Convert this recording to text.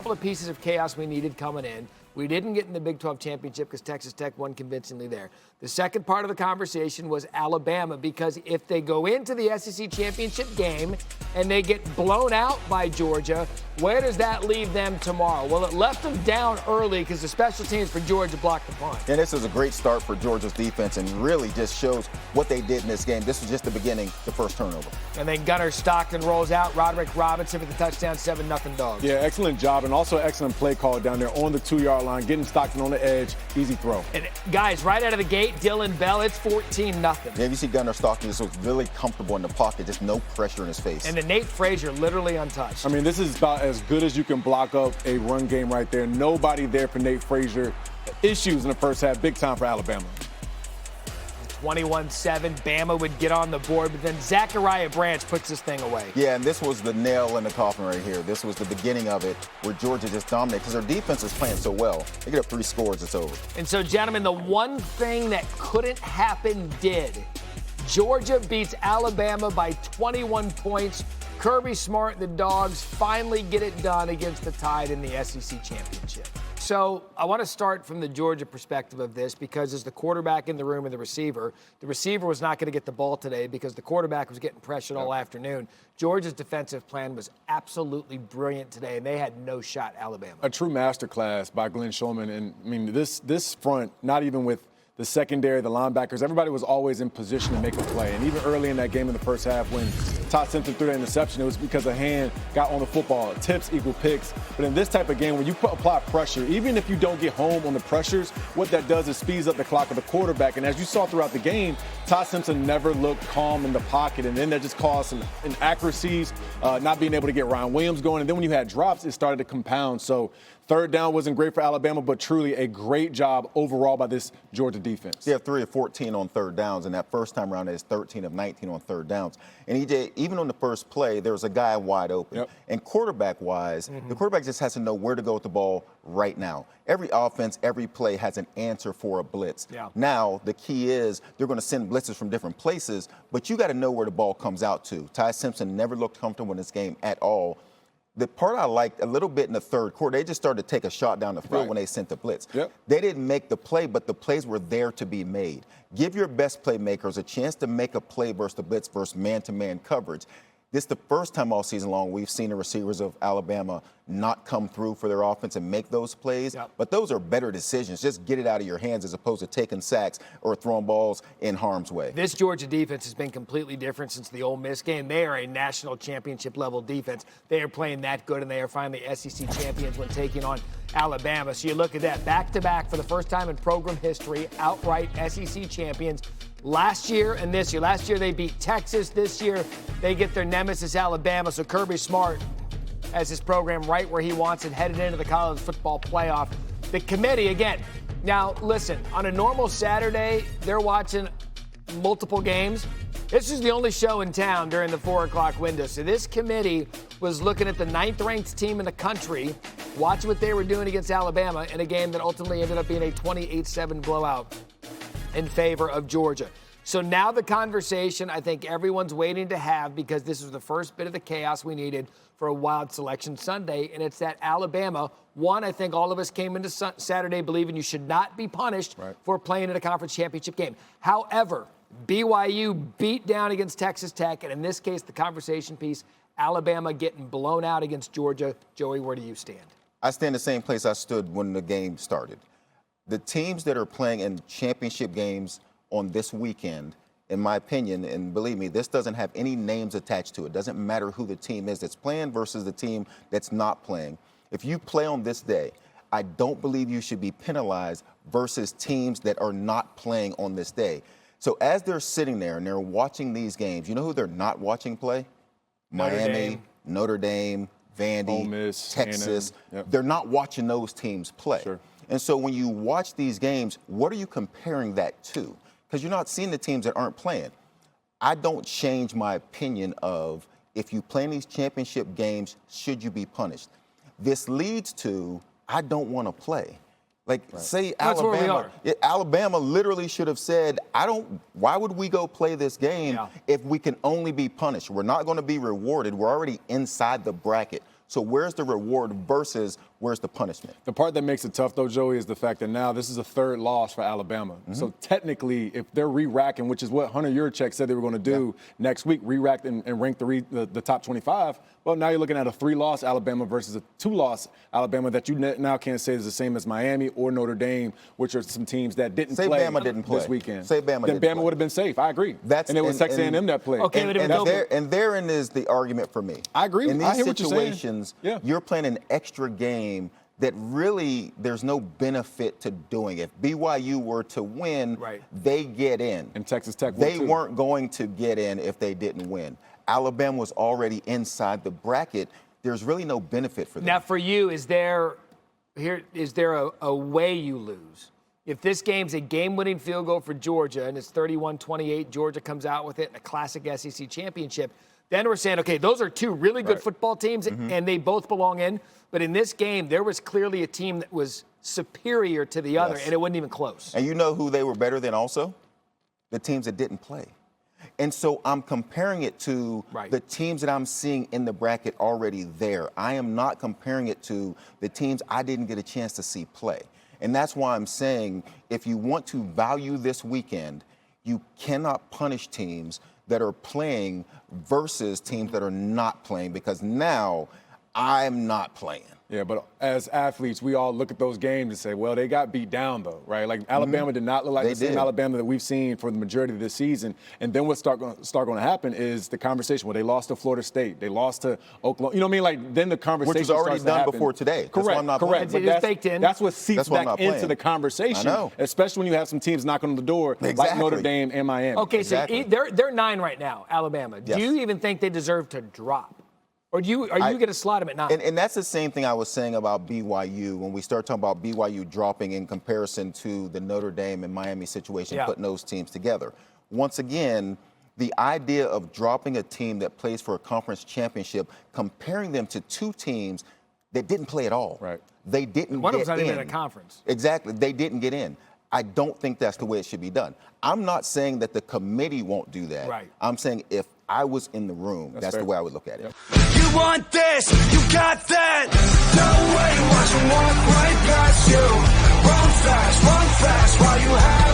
Couple of pieces of chaos we needed coming in. We didn't get in the Big 12 championship because Texas Tech won convincingly there. The second part of the conversation was Alabama, because if they go into the SEC championship game and they get blown out by Georgia, where does that leave them tomorrow? Well, it left them down early because the special teams for Georgia blocked the punt. And this is a great start for Georgia's defense and really just shows what they did in this game. This was just the beginning, the first turnover. And then Gunnar Stockton rolls out. Roderick Robinson with the touchdown, 7-0 Dogs. Yeah, excellent job, and also excellent play call down there on the 2-yard line, getting Stockton on the edge, easy throw. And guys, right out of the gate, Dylan Bell, it's 14-0. Yeah, you see Gunnar Stockton just was really comfortable in the pocket, just no pressure in his face. And then Nate Frazier literally untouched. I mean, this is about as good as you can block up a run game right there. Nobody there for Nate Frazier. Issues in the first half, big time for Alabama. 21-7, Bama would get on the board, but then Zachariah Branch puts this thing away. Yeah, and this was the nail in the coffin right here. This was the beginning of it where Georgia just dominated because their defense is playing so well. They get up 3 scores, it's over. And so, gentlemen, the one thing that couldn't happen did. Georgia beats Alabama by 21 points. Kirby Smart and the Dogs finally get it done against the Tide in the SEC championship. So I want to start from the Georgia perspective of this, because as the quarterback in the room and the receiver was not going to get the ball today because the quarterback was getting pressured all afternoon. Georgia's defensive plan was absolutely brilliant today, and they had no shot, Alabama. A true masterclass by Glenn Shulman. And, I mean, this front, not even with the secondary, the linebackers, everybody was always in position to make a play. And even early in that game in the first half when Todd Simpson threw that interception, it was because a hand got on the football. Tips equal picks. But in this type of game, when you apply pressure, even if you don't get home on the pressures, what that does is speeds up the clock of the quarterback. And as you saw throughout the game, Todd Simpson never looked calm in the pocket. And then that just caused some inaccuracies, not being able to get Ryan Williams going. And then when you had drops, it started to compound. So third down wasn't great for Alabama, but truly a great job overall by this Georgia defense. They have 3 of 14 on third downs, and that first time around is 13 of 19 on third downs. And EJ, even on the first play, there was a guy wide open. Yep. And quarterback-wise, the quarterback just has to know where to go with the ball right now. Every offense, every play has an answer for a blitz. Yeah. Now, the key is they're going to send blitzes from different places, but you got to know where the ball comes out to. Ty Simpson never looked comfortable in this game at all. The part I liked a little bit in the third quarter, they just started to take a shot down the field when they sent the blitz. Yep. They didn't make the play, but the plays were there to be made. Give your best playmakers a chance to make a play versus the blitz versus man-to-man coverage. This is the first time all season long we've seen the receivers of Alabama not come through for their offense and make those plays. Yep. But those are better decisions. Just get it out of your hands as opposed to taking sacks or throwing balls in harm's way. This Georgia defense has been completely different since the Ole Miss game. They are a national championship level defense. They are playing that good, and they are finally SEC champions when taking on Alabama. So you look at that, back-to-back for the first time in program history, outright SEC champions. Last year and this year. Last year they beat Texas. This year they get their nemesis Alabama. So Kirby Smart has his program right where he wants it, headed into the college football playoff. The committee, again, now listen, on a normal Saturday, they're watching multiple games. This is the only show in town during the 4 o'clock window. So this committee was looking at the 9th-ranked team in the country, watching what they were doing against Alabama in a game that ultimately ended up being a 28-7 blowout in favor of Georgia. So now the conversation I think everyone's waiting to have, because this is the first bit of the chaos we needed for a wild selection Sunday, and it's that Alabama. One, I think all of us came into Saturday believing you should not be punished for playing in a conference championship game. However, BYU beat down against Texas Tech, and in this case, the conversation piece, Alabama getting blown out against Georgia. Joey, where do you stand? I stand the same place I stood when the game started. The teams that are playing in championship games on this weekend, in my opinion, and believe me, this doesn't have any names attached to it. It doesn't matter who the team is that's playing versus the team that's not playing. If you play on this day, I don't believe you should be penalized versus teams that are not playing on this day. So as they're sitting there and they're watching these games, you know who they're not watching play? Miami, Notre Dame, Vandy, Ole Miss, Texas. Yep. They're not watching those teams play. Sure. And so when you watch these games, what are you comparing that to? Because you're not seeing the teams that aren't playing. I don't change my opinion of if you play in these championship games, should you be punished? This leads to, I don't want to play. Like, say That's where we are. Alabama literally should have said, why would we go play this game if we can only be punished? We're not going to be rewarded. We're already inside the bracket. So where's the reward versus Where's the punishment? The part that makes it tough, though, Joey, is the fact that now this is a third loss for Alabama. So technically, if they're re-racking, which is what Hunter Yurachek said they were going to do next week, re-rack and rank the top 25, well, now you're looking at a 3-loss Alabama versus a 2-loss Alabama that you now can't say is the same as Miami or Notre Dame, which are some teams that didn't play Bama didn't play this weekend. Say Bama then didn't Bama would have been safe. I agree. And it was Texas A&M that played. Okay, and therein is the argument for me. I agree. In these I hear what you're saying. situations, Yeah. you're playing an extra game that really there's no benefit to doing. If BYU were to win, they get in. And Texas Tech would They too. weren't going to get in if they didn't win. Alabama was already inside the bracket. There's really no benefit for them. Now, for you, is there a way you lose? If this game's a game-winning field goal for Georgia and it's 31-28, Georgia comes out with it in a classic SEC championship, then we're saying, okay, those are two really good football teams, and they both belong in. But in this game, there was clearly a team that was superior to the other, and it wasn't even close. And you know who they were better than also? The teams that didn't play. And so I'm comparing it to the teams that I'm seeing in the bracket already there. I am not comparing it to the teams I didn't get a chance to see play. And that's why I'm saying if you want to value this weekend, you cannot punish teams that are playing versus teams that are not playing, because now I'm not playing. Yeah, but as athletes, we all look at those games and say, well, they got beat down, though, right? Like, Alabama did not look like the same Alabama that we've seen for the majority of this season. And then what's start going to happen is the conversation. Well, they lost to Florida State. They lost to Oklahoma. You know what I mean? Like, then the conversation Which was already done before today. Correct, that's why I'm not correct. playing. But baked in. That's what seeps back into the conversation, I know. especially when you have some teams knocking on the door like Notre Dame and Miami. Okay, so they're 9 right now, Alabama. Do you even think they deserve to drop? Or are you going to slot them at 9? And that's the same thing I was saying about BYU when we start talking about BYU dropping in comparison to the Notre Dame and Miami situation, putting those teams together. Once again, the idea of dropping a team that plays for a conference championship, comparing them to two teams that didn't play at all. Right. They didn't One get of them's not in. even in a conference. Exactly. They didn't get in. I don't think that's the way it should be done. I'm not saying that the committee won't do that. Right. I'm saying if I was in the room, that's the way I would look at it. You want this, you got that. No way, watch them walk right past you. Run fast while you have